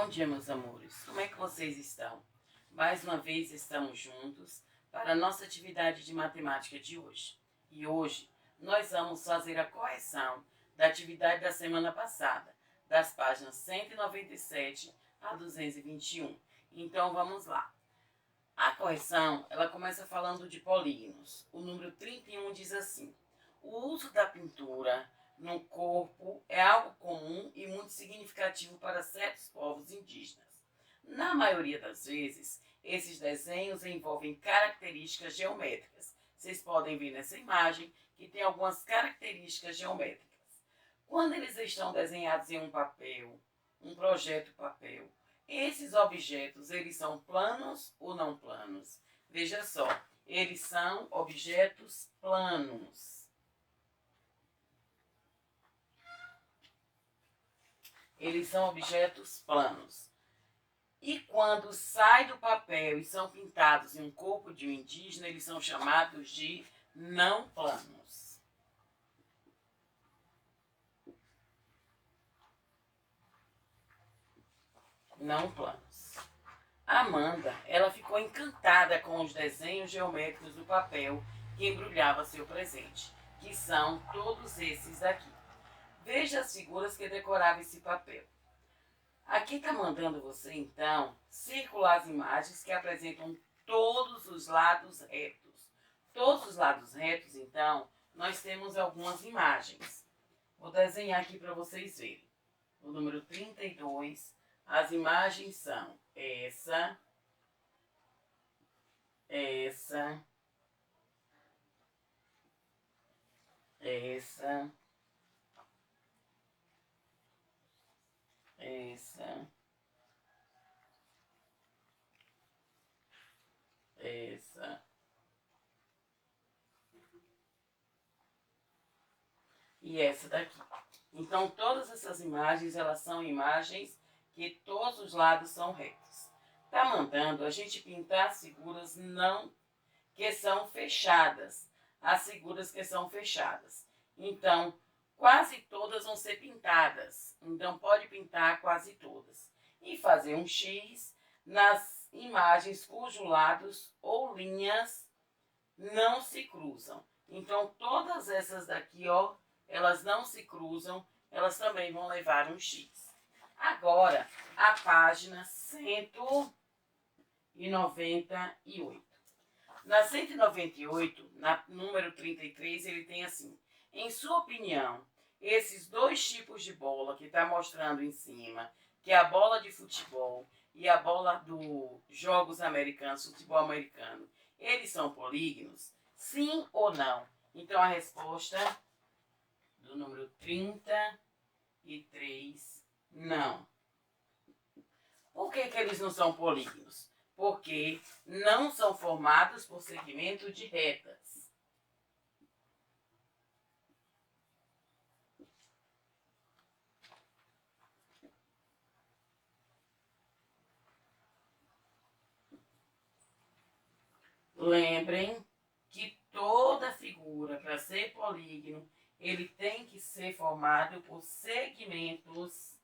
Bom dia, meus amores. Como é que vocês estão? Mais uma vez estamos juntos para a nossa atividade de matemática de hoje. E hoje nós vamos fazer a correção da atividade da semana passada, das páginas 197 a 221. Então vamos lá. A correção, ela começa falando de polígonos. O número 31 diz assim: o uso da pintura no corpo é algo comum e muito significativo para certos povos indígenas. Na maioria das vezes, esses desenhos envolvem características geométricas. Vocês podem ver nessa imagem que tem algumas características geométricas. Quando eles estão desenhados em um papel, um projeto papel, esses objetos, eles são planos ou não planos? Veja só, eles são objetos planos. Eles são objetos planos. E quando saem do papel e são pintados em um corpo de um indígena, eles são chamados de não planos. Não planos. Amanda, ela ficou encantada com os desenhos geométricos do papel que embrulhava seu presente, que são todos esses daqui. Veja as figuras que decoravam esse papel. Aqui está mandando você, então, circular as imagens que apresentam todos os lados retos. Todos os lados retos, então, nós temos algumas imagens. Vou desenhar aqui para vocês verem. O número 32, as imagens são essa, essa, essa, essa e essa daqui. Então, todas essas imagens, elas são imagens que todos os lados são retos. Tá mandando a gente pintar as figuras que são fechadas. As figuras que são fechadas. Então, quase todas vão ser pintadas. Então, pode pintar quase todas. E fazer um X nas imagens cujos lados ou linhas não se cruzam. Então, todas essas daqui, ó, elas não se cruzam, elas também vão levar um X. Agora, a página 198. Na 198, na número 33, ele tem assim: em sua opinião, esses dois tipos de bola que está mostrando em cima, que é a bola de futebol e a bola dos Jogos Americanos, futebol americano, eles são polígonos? Sim ou não? Então, a resposta do número 33, não. Por que eles não são polígonos? Porque não são formados por segmento de retas. Lembrem que toda figura, para ser polígono, ele tem que ser formado por segmentos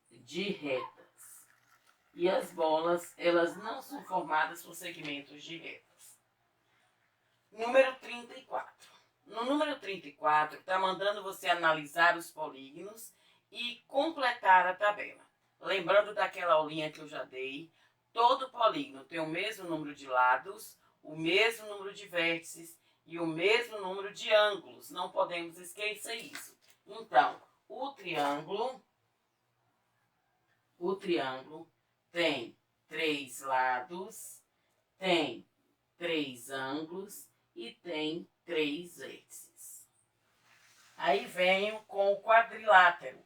de retas. E as bolas, elas não são formadas por segmentos de retas. Número 34. No número 34, está mandando você analisar os polígonos e completar a tabela. Lembrando daquela aulinha que eu já dei, todo polígono tem o mesmo número de lados, o mesmo número de vértices e o mesmo número de ângulos. Não podemos esquecer isso. Então, o triângulo tem 3 lados, tem 3 ângulos e tem 3 vértices. Aí venho com o quadrilátero.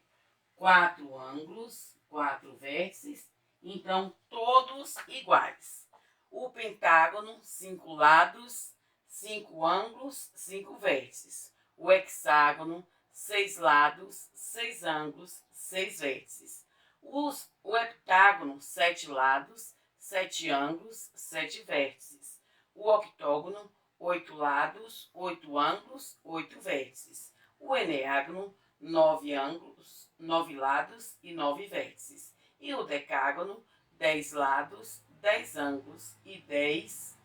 4 ângulos, 4 vértices, então todos iguais. O pentágono, 5 lados, 5 ângulos, 5 vértices. O hexágono, 6 lados, 6 ângulos, 6 vértices. O heptágono, 7 lados, 7 ângulos, 7 vértices. O octógono, 8 lados, 8 ângulos, 8 vértices. O eneágono, 9 ângulos, 9 lados e 9 vértices. E o decágono, 10 lados, 10 ângulos e 10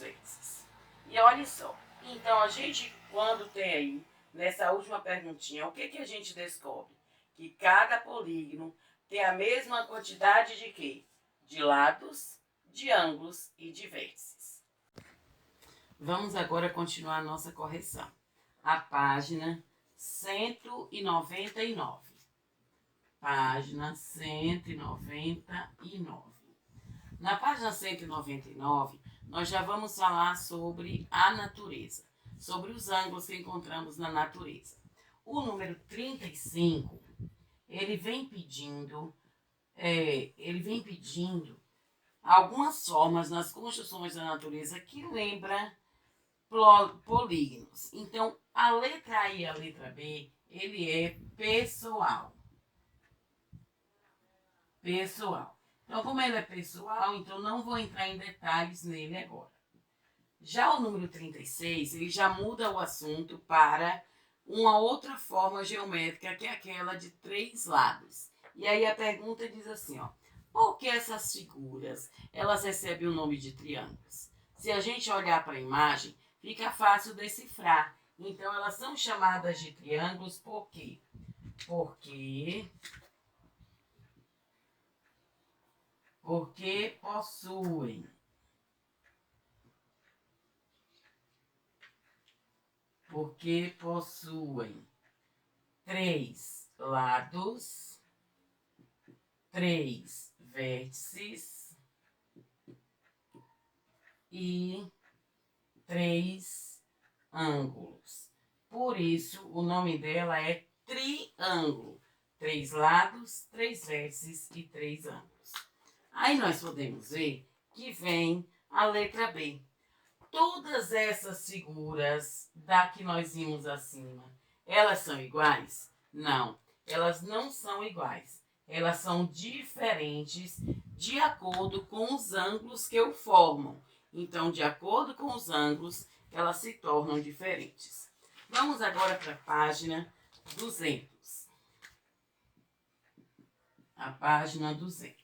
vértices. E olha só, então a gente, quando tem aí, nessa última perguntinha, o que a gente descobre? Que cada polígono tem a mesma quantidade de quê? De lados, de ângulos e de vértices. Vamos agora continuar a nossa correção. A página 199. Página 199. Na página 199, nós já vamos falar sobre a natureza, sobre os ângulos que encontramos na natureza. O número 35, ele vem pedindo algumas formas nas construções da natureza que lembram polígonos. Então, a letra A e a letra B, ele é pessoal. Pessoal. Então, como ele é pessoal, então não vou entrar em detalhes nele agora. Já o número 36, ele já muda o assunto para uma outra forma geométrica, que é aquela de 3 lados. E aí a pergunta diz assim, ó, por que essas figuras, elas recebem o nome de triângulos? Se a gente olhar para a imagem, fica fácil decifrar. Então, elas são chamadas de triângulos por quê? Porque possuem 3 lados, 3 vértices e 3 ângulos. Por isso, o nome dela é triângulo. 3 lados, 3 vértices e 3 ângulos. Aí nós podemos ver que vem a letra B. Todas essas figuras da que nós vimos acima, elas são iguais? Não, elas não são iguais. Elas são diferentes de acordo com os ângulos que o formam. Então, de acordo com os ângulos, elas se tornam diferentes. Vamos agora para a página 200. A página 200.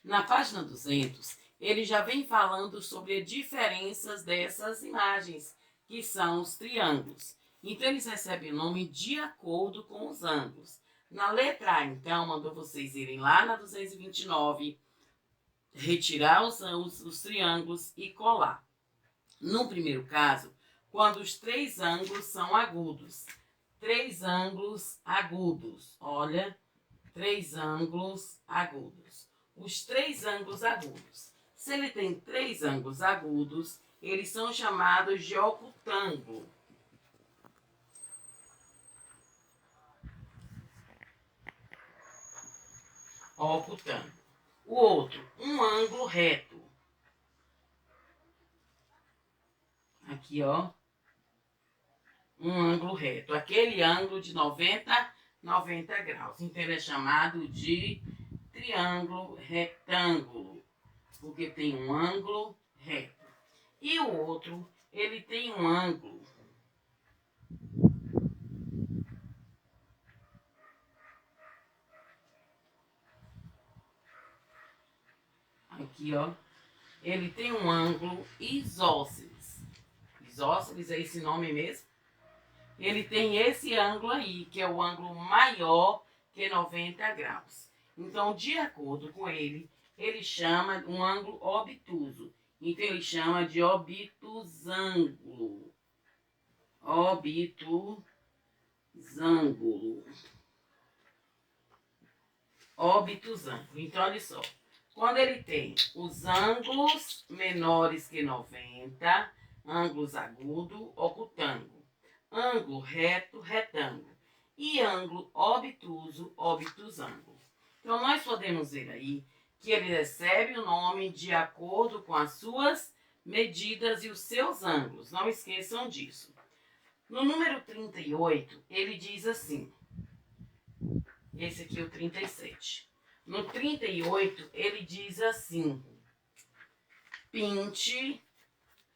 Na página 200, ele já vem falando sobre as diferenças dessas imagens, que são os triângulos. Então, eles recebem o nome de acordo com os ângulos. Na letra A, então, mandou vocês irem lá na 229, retirar os triângulos e colar. No primeiro caso, quando os 3 ângulos são agudos. 3 ângulos agudos. Olha, 3 ângulos agudos. Os 3 ângulos agudos. Se ele tem 3 ângulos agudos, eles são chamados de ocutângulo. Ocutângulo. O outro, um ângulo reto. Aqui, ó. Um ângulo reto. Aquele ângulo de 90 graus. Então, ele é chamado de triângulo retângulo, porque tem um ângulo reto. E o outro, ele tem um ângulo aqui, ó. Ele tem um ângulo isósceles. Isósceles é esse nome mesmo? Ele tem esse ângulo aí, que é o ângulo maior que 90 graus. Então, de acordo com ele, ele chama um ângulo obtuso. Então, ele chama de obtusângulo. Obtusângulo. Obtusângulo. Então, olha só. Quando ele tem os ângulos menores que 90, ângulos agudo, ocutângulo. Ângulo reto, retângulo. E ângulo obtuso, obtusângulo. Então, nós podemos ver aí que ele recebe o nome de acordo com as suas medidas e os seus ângulos. Não esqueçam disso. No número 38, ele diz assim. Esse aqui é o 37. No 38, ele diz assim. Pinte.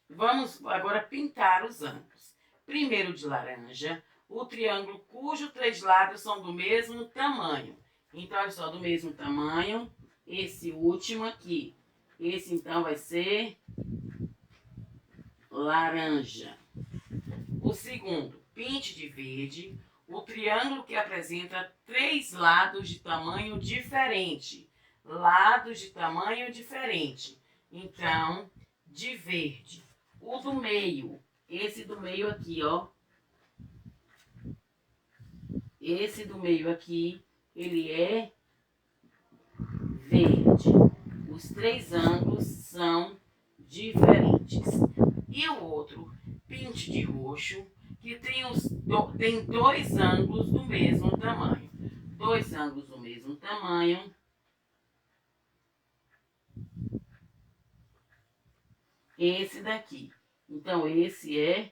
Vamos agora pintar os ângulos. Primeiro de laranja, o triângulo cujos 3 lados são do mesmo tamanho. Então, olha só, do mesmo tamanho, esse último aqui. Esse, então, vai ser laranja. O segundo, pinte de verde, o triângulo que apresenta 3 lados de tamanho diferente. Lados de tamanho diferente. Então, de verde. O do meio, esse do meio aqui, ó. Esse do meio aqui, ele é verde. Os 3 ângulos são diferentes. E o outro, pinte de roxo, que tem 2 ângulos do mesmo tamanho. 2 ângulos do mesmo tamanho. Esse daqui. Então, esse é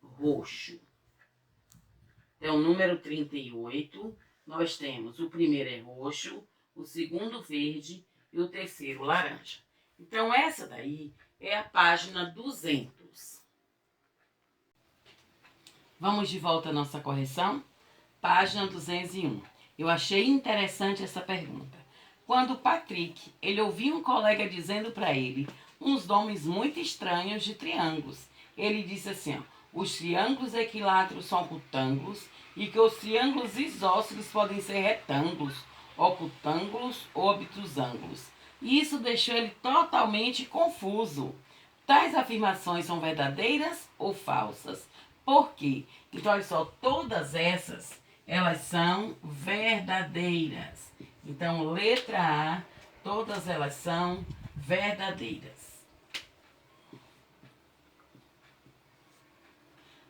roxo. Então, número 38, nós temos o primeiro é roxo, o segundo verde e o terceiro laranja. Então, essa daí é a página 200. Vamos de volta à nossa correção? Página 201. Eu achei interessante essa pergunta. Quando o Patrick, ele ouviu um colega dizendo para ele uns nomes muito estranhos de triângulos. Ele disse assim, ó, os triângulos equiláteros são ocutângulos e que os triângulos isósceles podem ser retângulos, ocutângulos ou obtusângulos. Isso deixou ele totalmente confuso. Tais afirmações são verdadeiras ou falsas? Por quê? Então, olha só, todas essas, elas são verdadeiras. Então, letra A, todas elas são verdadeiras.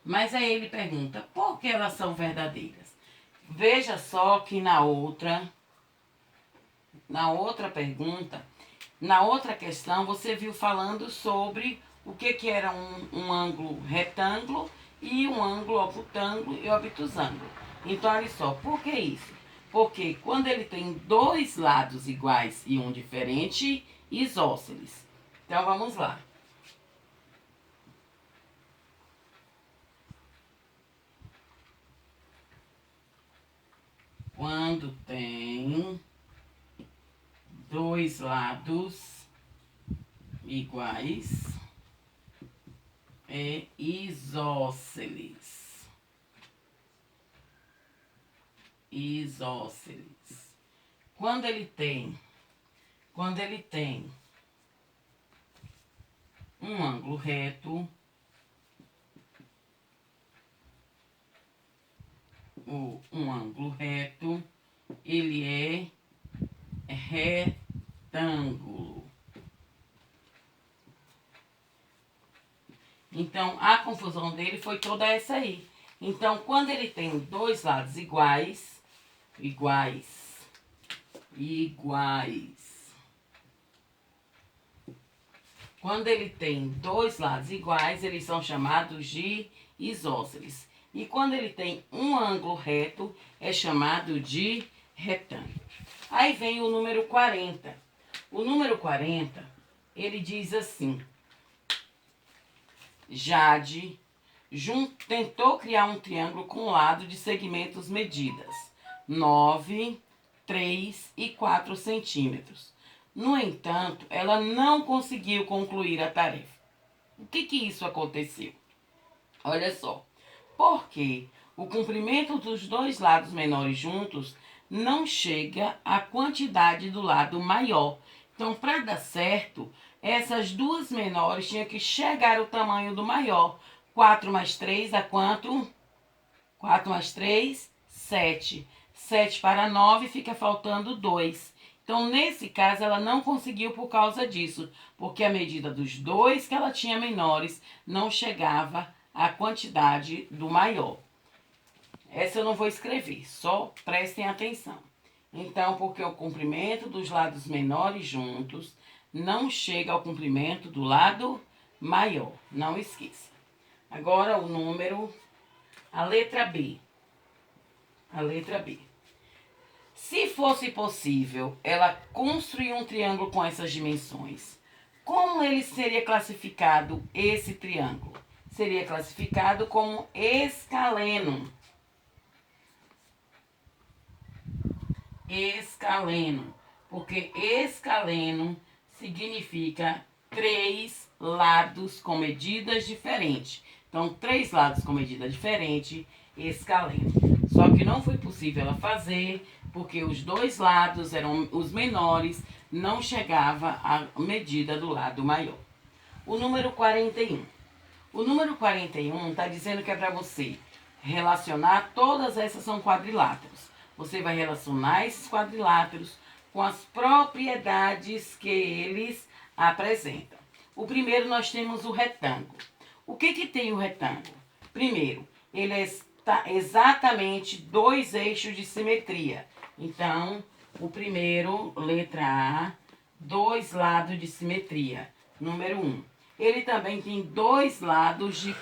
Mas aí ele pergunta, por que elas são verdadeiras? Veja só que na outra pergunta, na outra questão, você viu falando sobre o que era um ângulo retângulo e um ângulo ocutângulo e obtusângulo. Então, olha só, por que isso? Porque quando ele tem 2 lados iguais e um diferente, isósceles. Então, vamos lá. Quando tem 2 lados iguais, é isósceles. Isósceles. Quando ele tem um ângulo reto, ou um ângulo reto, ele é retângulo. Então, a confusão dele foi toda essa aí. Então, quando ele tem 2 lados iguais. Quando ele tem 2 lados iguais, eles são chamados de isósceles. E quando ele tem um ângulo reto, é chamado de retângulo. Aí vem o número 40. O número 40, ele diz assim: Jade tentou criar um triângulo com lado de segmentos medidas 9, 3 e 4 centímetros. No entanto, ela não conseguiu concluir a tarefa. O que isso aconteceu? Olha só. Porque o comprimento dos 2 lados menores juntos não chega à quantidade do lado maior. Então, para dar certo, essas 2 menores tinham que chegar ao tamanho do maior. 4 mais 3 dá quanto? 4 mais 3, 7. 7 para 9 fica faltando 2. Então, nesse caso, ela não conseguiu por causa disso. Porque a medida dos 2 que ela tinha menores não chegava à quantidade do maior. Essa eu não vou escrever, só prestem atenção. Então, porque o comprimento dos lados menores juntos não chega ao comprimento do lado maior. Não esqueça. Agora o número, a letra B. A letra B. Se fosse possível ela construir um triângulo com essas dimensões, como ele seria classificado esse triângulo? seria classificado como escaleno. Escaleno, porque escaleno significa 3 lados com medidas diferentes. Então, 3 lados com medida diferente, escaleno. Só que não foi possível ela fazer, porque os 2 lados eram os menores, não chegava à medida do lado maior. O número 41. O número 41 está dizendo que é para você relacionar, todas essas são quadriláteros. Você vai relacionar esses quadriláteros com as propriedades que eles apresentam. O primeiro nós temos o retângulo. O que tem o retângulo? Primeiro, ele está exatamente 2 eixos de simetria. Então, o primeiro, letra A, 2 lados de simetria. Número 1. Ele também tem 2 lados de...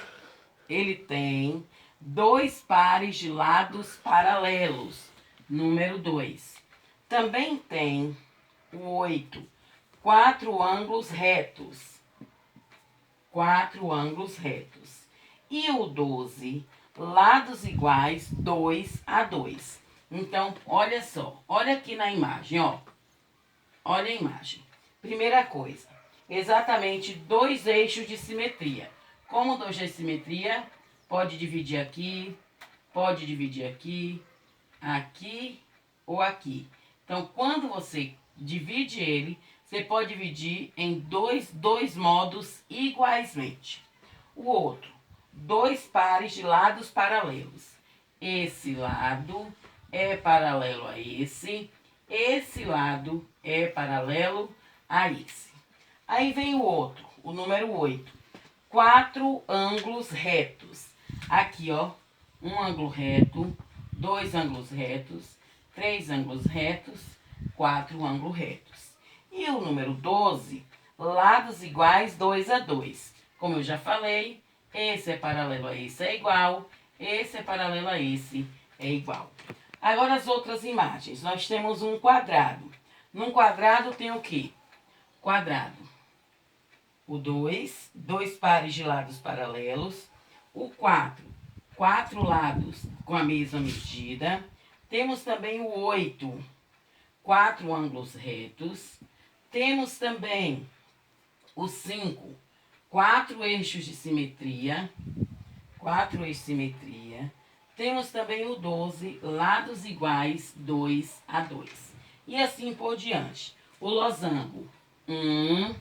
Ele tem 2 pares de lados paralelos. Número 2. Também tem o 8. 4 ângulos retos. 4 ângulos retos. E o 12, lados iguais 2 a 2. Então, olha só. Olha aqui na imagem, ó. Olha a imagem. Primeira coisa. Exatamente 2 eixos de simetria. Como 2 eixos de simetria, pode dividir aqui, aqui ou aqui. Então, quando você divide ele, você pode dividir em dois modos igualmente. O outro, 2 pares de lados paralelos. Esse lado é paralelo a esse lado é paralelo a esse. Aí vem o outro, o número 8. 4 ângulos retos. Aqui, ó, um ângulo reto, 2 ângulos retos, 3 ângulos retos, 4 ângulos retos. E o número 12, lados iguais 2 a 2. Como eu já falei, esse é paralelo a esse é igual, esse é paralelo a esse é igual. Agora as outras imagens. Nós temos um quadrado. Num quadrado tem o quê? Quadrado. O 2, 2 pares de lados paralelos. O 4, 4 lados com a mesma medida. Temos também o 8, 4 ângulos retos. Temos também o 5, 4 eixos de simetria. 4 eixos de simetria. Temos também o 12, lados iguais 2 a 2. E assim por diante. O losango, 1,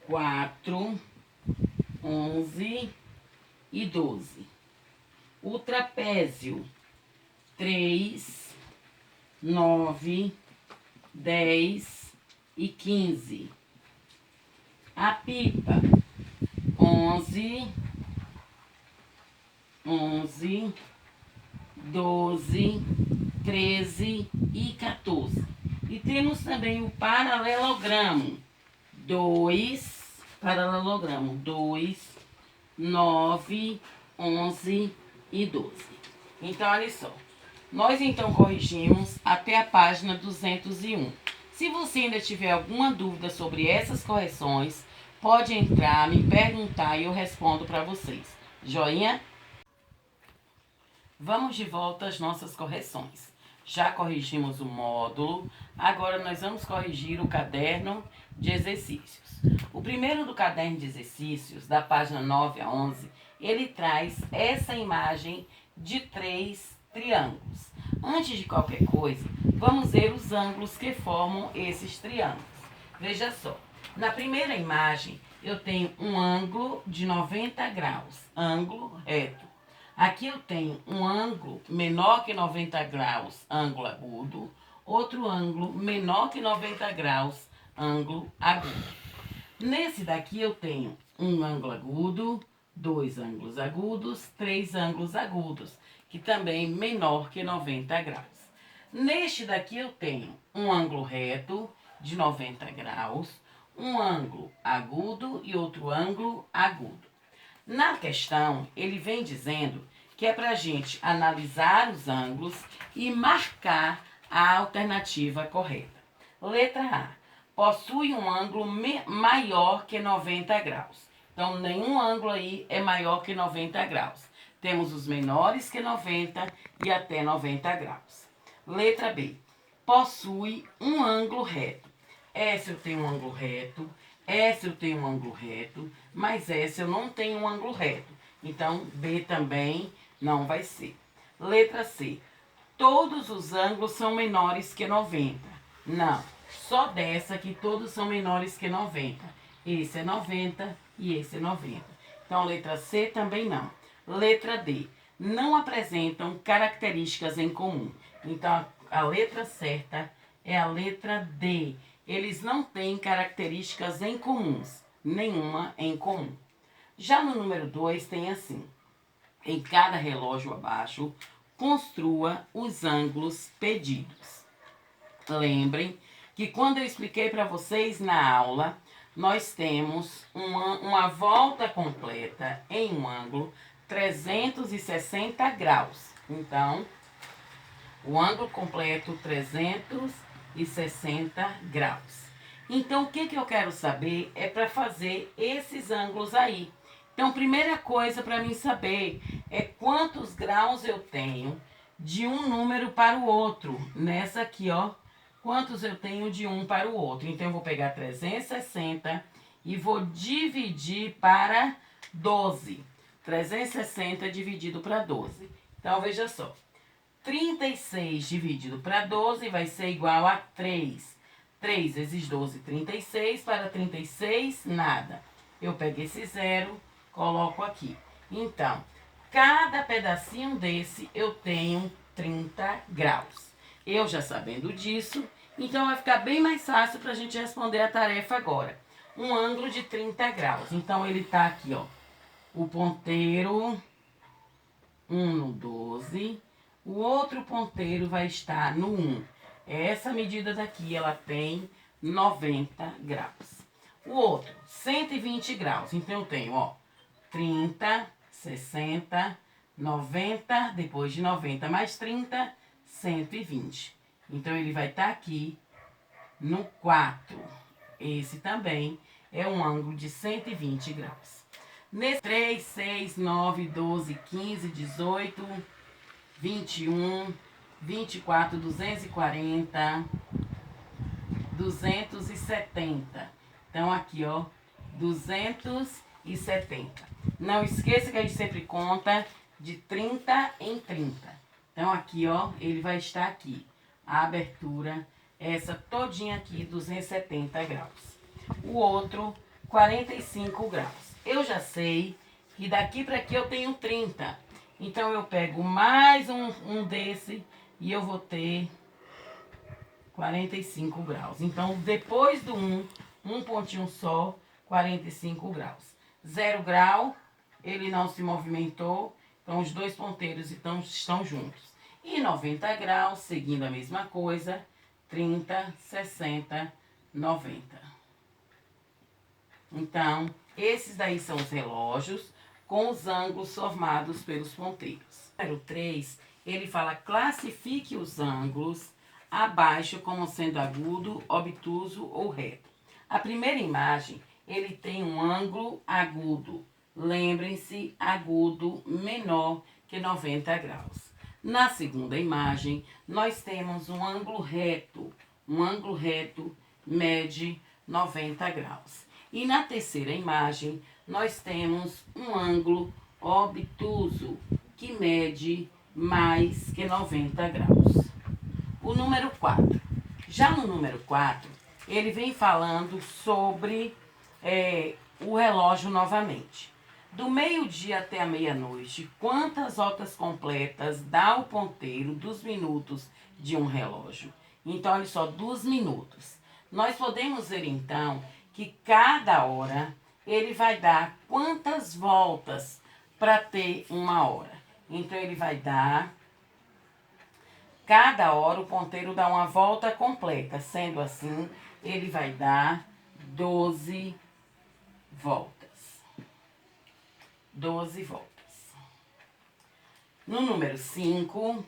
4, 11 e 12. O trapézio, 3, 9, 10 e 15. A pipa, 11, 12, 13 e 14. E temos também o paralelogramo, 2, 9, 11 e 12. Então, olha só. Nós, então, corrigimos até a página 201. Se você ainda tiver alguma dúvida sobre essas correções, pode entrar, me perguntar e eu respondo para vocês. Joinha? Vamos de volta às nossas correções. Já corrigimos o módulo, agora nós vamos corrigir o caderno de exercícios. O primeiro do caderno de exercícios, da página 9 a 11, ele traz essa imagem de 3 triângulos. Antes de qualquer coisa, vamos ver os ângulos que formam esses triângulos. Veja só, na primeira imagem eu tenho um ângulo de 90 graus, ângulo reto. Aqui eu tenho um ângulo menor que 90 graus, ângulo agudo. Outro ângulo menor que 90 graus, ângulo agudo. Nesse daqui eu tenho um ângulo agudo, 2 ângulos agudos, 3 ângulos agudos, que também menor que 90 graus. Neste daqui eu tenho um ângulo reto de 90 graus, um ângulo agudo e outro ângulo agudo. Na questão, ele vem dizendo que é para a gente analisar os ângulos e marcar a alternativa correta. Letra A. Possui um ângulo maior que 90 graus. Então, nenhum ângulo aí é maior que 90 graus. Temos os menores que 90 e até 90 graus. Letra B. Possui um ângulo reto. Essa eu tenho um ângulo reto, essa eu tenho um ângulo reto, mas essa eu não tenho um ângulo reto. Então, B também não vai ser. Letra C. Todos os ângulos são menores que 90. Não, só dessa que todos são menores que 90. Esse é 90 e esse é 90. Então, letra C também não. Letra D. Não apresentam características em comum. Então, a letra certa é a letra D. Eles não têm características em comuns. Nenhuma em comum. Já no número 2 tem assim. Em cada relógio abaixo, construa os ângulos pedidos. Lembrem que quando eu expliquei para vocês na aula, nós temos uma volta completa em um ângulo 360 graus. Então, o ângulo completo 360 graus. Então, o que eu quero saber é para fazer esses ângulos aí. Então, primeira coisa para mim saber é quantos graus eu tenho de um número para o outro. Nessa aqui, ó, quantos eu tenho de um para o outro. Então, eu vou pegar 360 e vou dividir para 12. 360 dividido para 12. Então, veja só. 36 dividido para 12 vai ser igual a 3. 3 vezes 12, 36. Para 36, nada. Eu pego esse zero, coloco aqui. Então, cada pedacinho desse eu tenho 30 graus. Eu já sabendo disso, então vai ficar bem mais fácil para a gente responder a tarefa agora. Um ângulo de 30 graus. Então, ele tá aqui, ó. O ponteiro 1 no 12. O outro ponteiro vai estar no 1. Essa medida daqui, ela tem 90 graus. O outro, 120 graus. Então, eu tenho, ó, 30, 60, 90, depois de 90 mais 30, 120. Então, ele vai estar aqui no 4. Esse também é um ângulo de 120 graus. Nesse 3, 6, 9, 12, 15, 18, 21, 24, 240, 270. Então, aqui, ó, 270. Não esqueça que a gente sempre conta de 30 em 30. Então, aqui, ó, ele vai estar aqui. A abertura, essa todinha aqui, 270 graus. O outro, 45 graus. Eu já sei que daqui para aqui eu tenho 30. Então, eu pego mais um desse e eu vou ter 45 graus. Então, depois do um pontinho só, 45 graus. 0 grau, ele não se movimentou, então os dois ponteiros estão juntos. E 90 graus, seguindo a mesma coisa, 30, 60, 90. Então, esses daí são os relógios com os ângulos formados pelos ponteiros. Número 3, ele fala classifique os ângulos abaixo como sendo agudo, obtuso ou reto. A primeira imagem, ele tem um ângulo agudo. Lembrem-se, agudo menor que 90 graus. Na segunda imagem, nós temos um ângulo reto. Um ângulo reto mede 90 graus. E na terceira imagem, nós temos um ângulo obtuso, que mede mais que 90 graus. O número 4. Já no número 4, ele vem falando sobre o relógio novamente. Do meio-dia até a meia-noite, quantas voltas completas dá o ponteiro dos minutos de um relógio? Então, olha só, 2 minutos. Nós podemos ver, então, que cada hora ele vai dar quantas voltas para ter uma hora. Então, ele vai dar... Cada hora o ponteiro dá uma volta completa. Sendo assim, ele vai dar 12 voltas. 12 voltas. No número 5,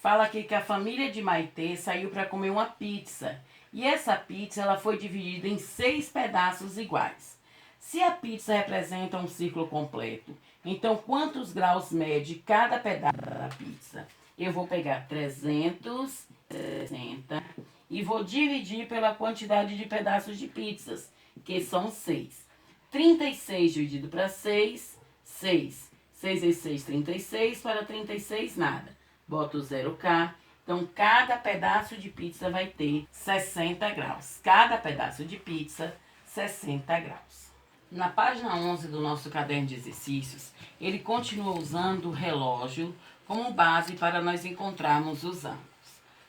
fala aqui que a família de Maitê saiu para comer uma pizza. E essa pizza ela foi dividida em 6 pedaços iguais. Se a pizza representa um círculo completo, então quantos graus mede cada pedaço da pizza? Eu vou pegar 360 e vou dividir pela quantidade de pedaços de pizzas, que são 6. 36 dividido para 6, 6. 6 vezes 6, 36. Para 36, nada. Boto o 0K. Então, cada pedaço de pizza vai ter 60 graus. Cada pedaço de pizza, 60 graus. Na página 11 do nosso caderno de exercícios, ele continua usando o relógio como base para nós encontrarmos os ângulos.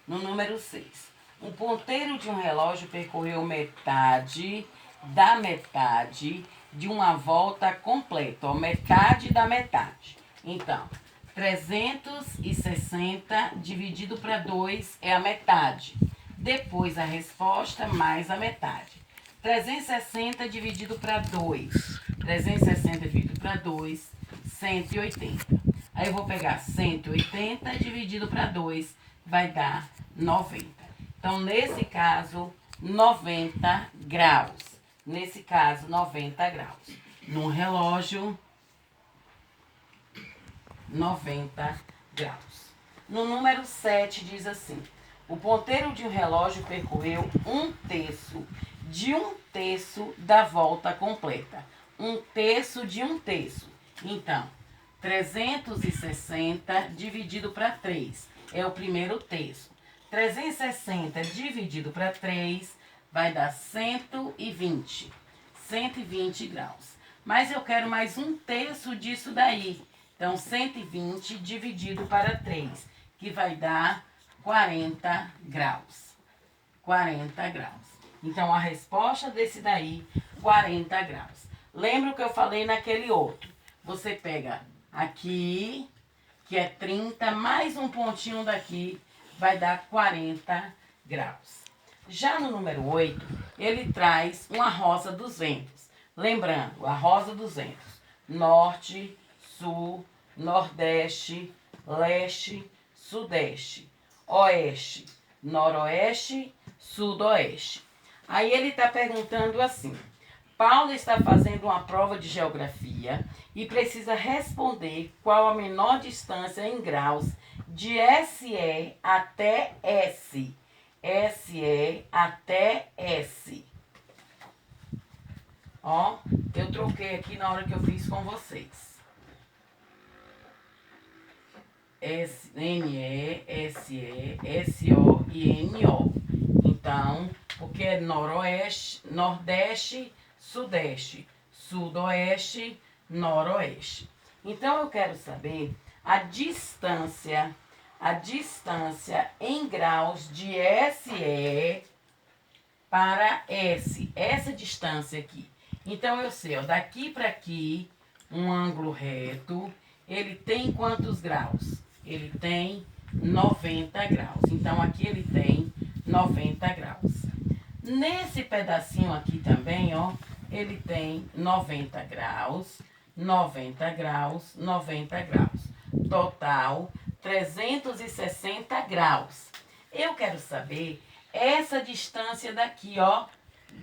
No número 6, um ponteiro de um relógio percorreu metade da metade de uma volta completa, ou metade da metade. Então, 360 dividido para 2 é a metade. Depois a resposta mais a metade. 360 dividido para 2. 360 dividido para 2, 180. Aí eu vou pegar 180 dividido para 2, vai dar 90. Então, nesse caso, 90 graus. Nesse caso, 90 graus. No relógio, 90 graus. No número 7 diz assim: o ponteiro de um relógio percorreu 1/3 de 1/3 da volta completa. 1/3 de 1/3. Então, 360 dividido para 3 é o primeiro terço. 360 dividido para 3 vai dar 120. 120 graus. Mas eu quero mais 1/3 disso daí. Então, 120 dividido para 3, que vai dar 40 graus. 40 graus. Então, a resposta desse daí, 40 graus. Lembra o que eu falei naquele outro? Você pega aqui, que é 30, mais um pontinho daqui, vai dar 40 graus. Já no número 8, ele traz uma rosa dos ventos. Lembrando, a rosa dos ventos. Norte, sul, nordeste, leste, sudeste, oeste, noroeste, sudoeste. Aí ele está perguntando assim: Paulo está fazendo uma prova de geografia e precisa responder qual a menor distância em graus de SE até S. SE até S. Ó, eu troquei aqui na hora que eu fiz com vocês. NE, SE, SO e NO. Então, porque é noroeste, nordeste, sudeste, sudoeste, noroeste. Então, eu quero saber a distância em graus de SE para S. Essa distância aqui. Então, eu sei, ó, daqui para aqui, um ângulo reto, ele tem quantos graus? Ele tem 90 graus. Então, aqui ele tem 90 graus. Nesse pedacinho aqui também, ó, ele tem 90 graus, 90 graus, 90 graus. Total, 360 graus. Eu quero saber essa distância daqui, ó,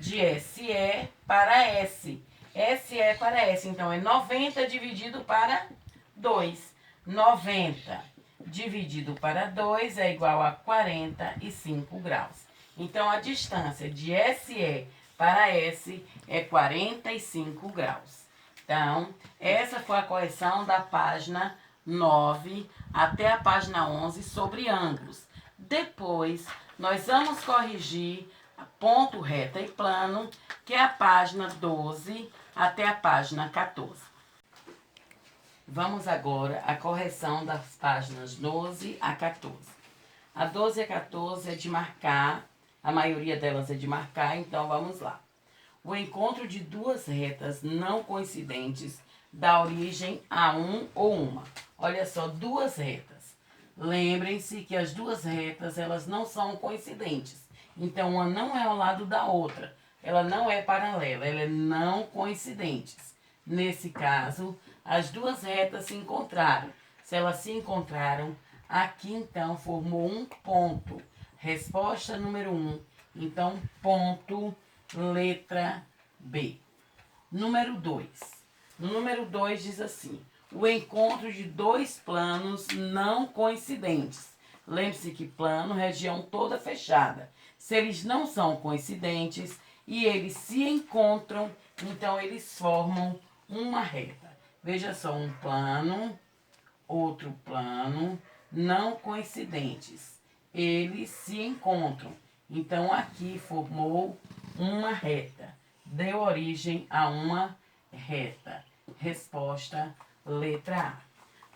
de SE para S. SE para S. Então, é 90 dividido para 2. 90 dividido para 2 é igual a 45 graus. Então, a distância de SE para S é 45 graus. Então, essa foi a correção da página 9 até a página 11 sobre ângulos. Depois, nós vamos corrigir ponto, reta e plano, que é a página 12 até a página 14. Vamos agora à correção das páginas 12 a 14. A 12 e a 14 é de marcar, a maioria delas é de marcar, então vamos lá. O encontro de duas retas não coincidentes dá origem a um ou uma. Olha só, duas retas. Lembrem-se que as duas retas, elas não são coincidentes. Então, uma não é ao lado da outra. Ela não é paralela, ela é não coincidentes. Nesse caso, as duas retas se encontraram. Se elas se encontraram, Aqui, então, formou um ponto. Resposta número 1. Então, ponto, letra B. Número 2. No número 2 diz assim: o encontro de dois planos não coincidentes. Lembre-se que plano, região toda fechada. Se eles não são coincidentes e eles se encontram, então eles formam uma reta. Veja só, um plano, outro plano, não coincidentes. Eles se encontram. Então aqui formou uma reta. Deu origem a uma reta. Resposta letra A.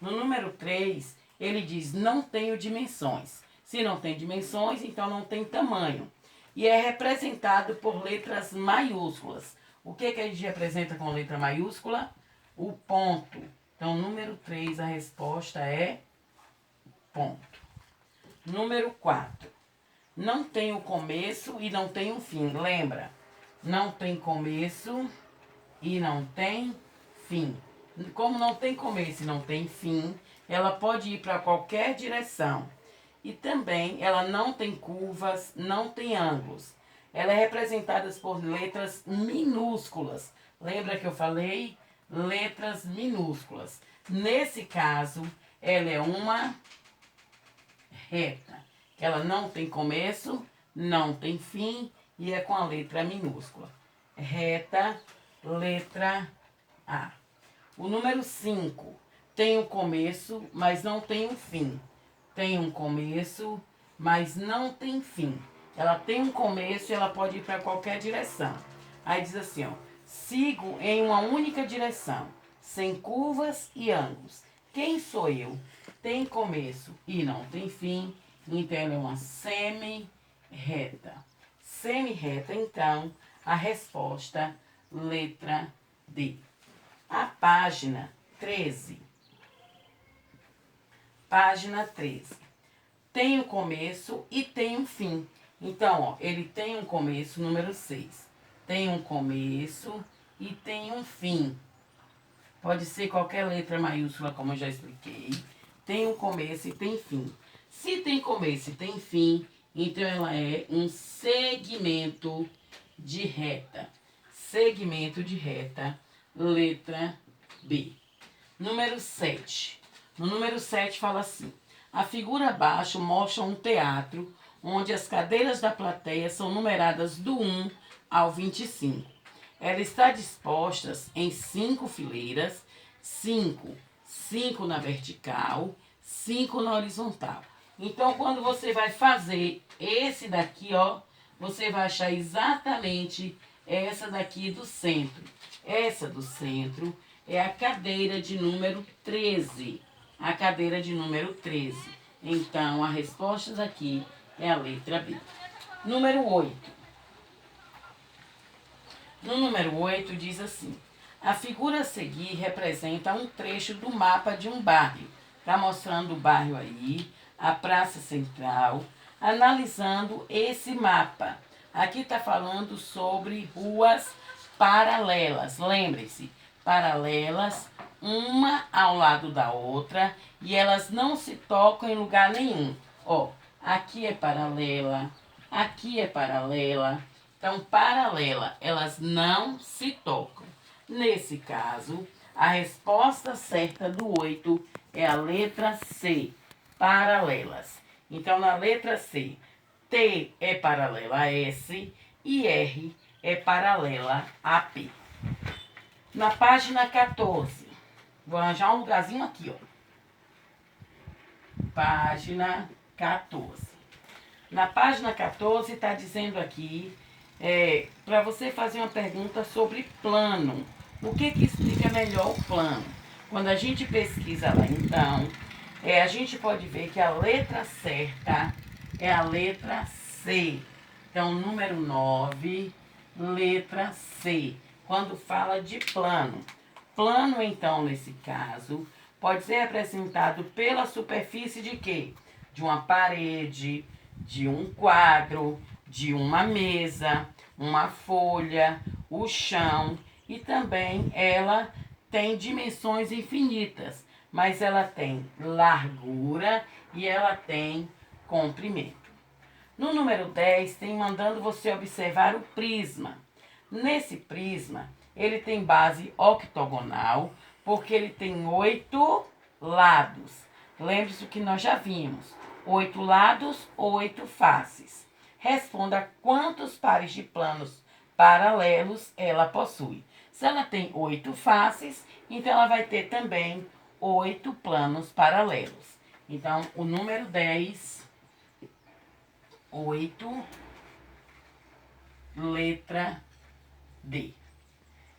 No número 3, ele diz não tenho dimensões. Se não tem dimensões, então não tem tamanho. E é representado por letras maiúsculas. O que a gente representa com letra maiúscula? O ponto. Então, número 3, a resposta é ponto. Número 4. Não tem o começo e não tem o fim. Lembra? Não tem começo e não tem fim. Como não tem começo e não tem fim, ela pode ir para qualquer direção. E também ela não tem curvas, não tem ângulos. Ela é representada por letras minúsculas. Lembra que eu falei? Letras minúsculas. Nesse caso, ela é uma reta. Ela não tem começo, não tem fim e é com a letra minúscula. Reta, letra A. O número 5 tem um começo, mas não tem um fim. Tem um começo, mas não tem fim. Ela tem um começo e ela pode ir para qualquer direção. Aí diz assim, ó: sigo em uma única direção, sem curvas e ângulos. Quem sou eu? Tem começo e não tem fim, então ela é uma semi-reta. Semi-reta, então, a resposta, letra D. A página 13. Página 13. Tem um começo e tem um fim. Então, ó, ele tem um começo, número 6. Tem um começo e tem um fim. Pode ser qualquer letra maiúscula, como eu já expliquei. Tem um começo e tem fim. Se tem começo e tem fim, então ela é um segmento de reta. Segmento de reta, letra B. Número 7. No número 7 fala assim: a figura abaixo mostra um teatro onde as cadeiras da plateia são numeradas do 1 ao 25. Ela está disposta em 5 fileiras, 5 na vertical, 5 na horizontal. Então, quando você vai fazer esse daqui, ó, você vai achar exatamente essa daqui do centro. Essa do centro é a cadeira de número 13. A cadeira de número 13. Então, a resposta daqui é a letra B. Número 8. No número 8 diz assim: a figura a seguir representa um trecho do mapa de um bairro. Está mostrando o bairro aí, a praça central, analisando esse mapa. Aqui está falando sobre ruas paralelas. Lembrem-se, paralelas, uma ao lado da outra, e elas não se tocam em lugar nenhum. Ó, aqui é paralela, aqui é paralela. Então, paralela, elas não se tocam. Nesse caso, a resposta certa do 8 é a letra C, paralelas. Então, na letra C, T é paralela a S e R é paralela a P. Na página 14, vou arranjar um lugarzinho aqui, ó. Página 14. Na página 14 está dizendo aqui, para você fazer uma pergunta sobre plano. O que explica melhor o plano? Quando a gente pesquisa lá, então, a gente pode ver que a letra certa é a letra C. Então, número 9, letra C. Quando fala de plano. Plano, então, nesse caso, pode ser representado pela superfície de quê? De uma parede, de um quadro, de uma mesa, uma folha, o chão. E também ela tem dimensões infinitas, mas ela tem largura e ela tem comprimento. No número 10, tem mandando você observar o prisma. Nesse prisma, ele tem base octogonal, porque ele tem 8 lados. Lembre-se que nós já vimos. 8 lados, 8 faces. Responda quantos pares de planos paralelos ela possui. Se ela tem 8 faces, então ela vai ter também 8 planos paralelos. Então, o número 10, 8, letra D.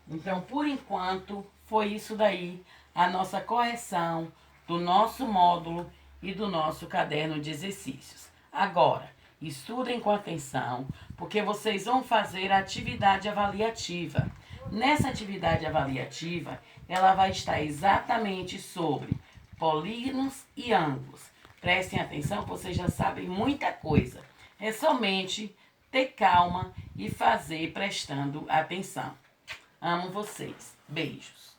Então, por enquanto, foi isso daí a nossa correção do nosso módulo e do nosso caderno de exercícios. Agora, estudem com atenção, porque vocês vão fazer a atividade avaliativa. Nessa atividade avaliativa, ela vai estar exatamente sobre polígonos e ângulos. Prestem atenção, vocês já sabem muita coisa. É somente ter calma e fazer prestando atenção. Amo vocês. Beijos.